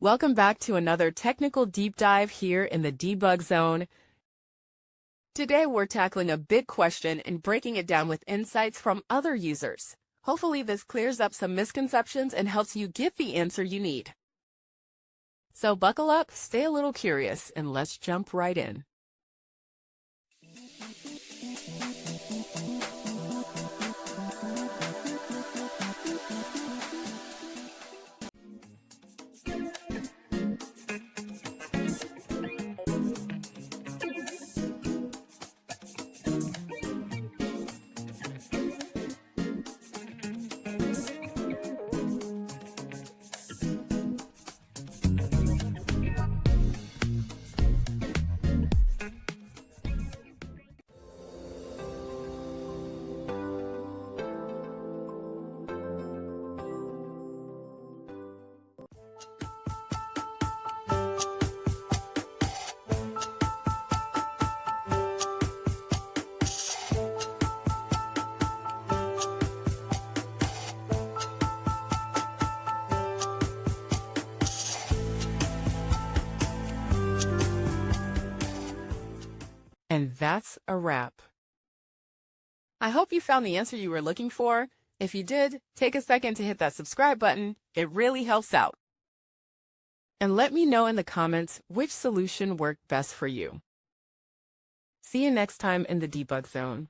Welcome back to another technical deep dive here in the debug zone. Today we're tackling a big question and breaking it down with insights from other users. Hopefully this clears up some misconceptions and helps you get the answer you need. So buckle up, stay a little curious, and let's jump right in. And that's a wrap. I hope you found the answer you were looking for. If you did, take a second to hit that subscribe button. It really helps out. And let me know in the comments which solution worked best for you. See you next time in the debug zone.